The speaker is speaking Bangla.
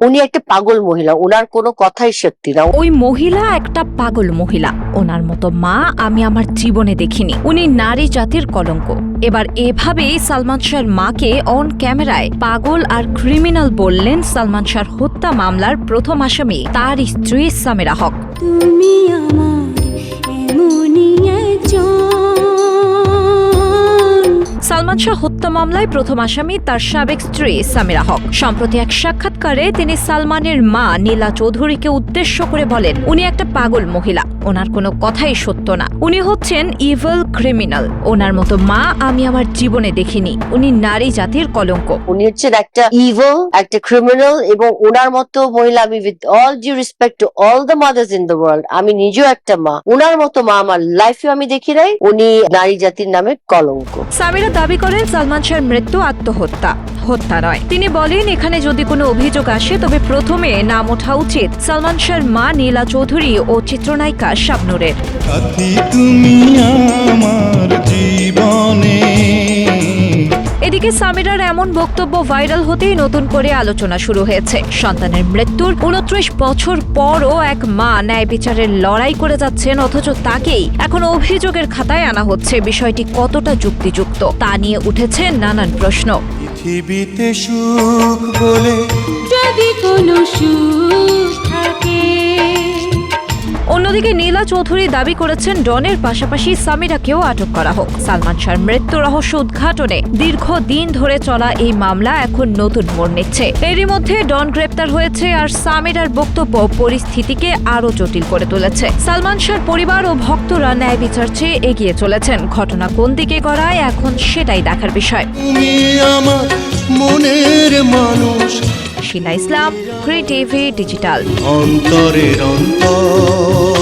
উনি একটা পাগল মহিলা, ওনার কোনো কথাই সত্যি না। ওই মহিলা একটা পাগল মহিলা, ওনার মতো মা আমি আমার জীবনে দেখিনি। উনি নারী জাতির কলঙ্ক। এবার এভাবেই সালমান শাহর মাকে অন ক্যামেরায় পাগল আর ক্রিমিনাল বললেন সালমান শাহর হত্যা মামলার প্রথম আসামি তার স্ত্রী সামিরা হক। তুমি আমার এমনই একজন। সালমান শাহ হত্যা মামলায় প্রথম আসামি তার সাবেক স্ত্রী সামিরা হক। সম্প্রতি এক সাক্ষাৎকারে তিনি সালমানের মা নীলা চৌধুরীকে উদ্দেশ্য করে বলেন, উনি একটা পাগল মহিলা, ওনার কোনো কথাই সত্য না, উনি হচ্ছেন ইভিল ক্রিমিনাল, ওনার মতো মা আমি আমার জীবনে দেখিনি, উনি নারী জাতির কলঙ্ক। উনি হচ্ছেন একটা ইভিল, একটা ক্রিমিনাল, এবং ওনার মতো মহিলা আমি with all due respect to all the mothers in the world, আমি নিজেও একটা মা, ওনার মতো মা আমার লাইফে আমি দেখি নাই। উনি নারী জাতির নামে কলঙ্ক। সামিরা দাবি করেন সালমান শাহর মৃত্যু আত্মহত্যা, হত্যা নয়। তিনি বলেন, এখানে যদি কোনো অভিযোগ আসে তবে প্রথমে নাম ওঠা উচিত সালমান শাহর মা নীলা চৌধুরী ও চিত্রনায়িকা শাবনূরের। সাথী তুমি আমার জীবনে। এদিকে সামিরার এমন বক্তব্য ভাইরাল হতেই নতুন করে আলোচনা শুরু হয়েছে। সন্তানের মৃত্যুর 29 বছর পরও এক মা ন্যায় বিচারের লড়াই করে যাচ্ছেন, অথচ তাকেই এখন অভিযোগের খাতায় আনা হচ্ছে। বিষয়টি কতটা যুক্তিযুক্ত তা নিয়ে উঠেছে নানান প্রশ্ন। পৃথিবীতে সুখ বলে যদি কোনো সুখ থাকে। অন্যদিকে নীলা চৌধুরী দাবি করেছেন ডনের পাশাপাশি সামিরাকেও আটক করা হোক। সালমান শাহর মৃত্যু রহস্য উদ্ঘাটনে দীর্ঘদিন ধরে চলা এই মামলা এখন নতুন মোড় নিচ্ছে। এরই মধ্যে ডন গ্রেপ্তার হয়েছে, আর সামিরার বক্তব্য পরিস্থিতিকে আরো জটিল করে তুলেছে। সালমান শাহর পরিবার ও ভক্তরা ন্যায় বিচার চেয়ে এগিয়ে চলেছেন। ঘটনা কোন দিকে গড়ায় এখন সেটাই দেখার বিষয়। তুমি আমার মনের মানুষ। শিলা ইসলাম, ক্রিয়েটিভ ডিজিটাল। অন্তরের অন্তর।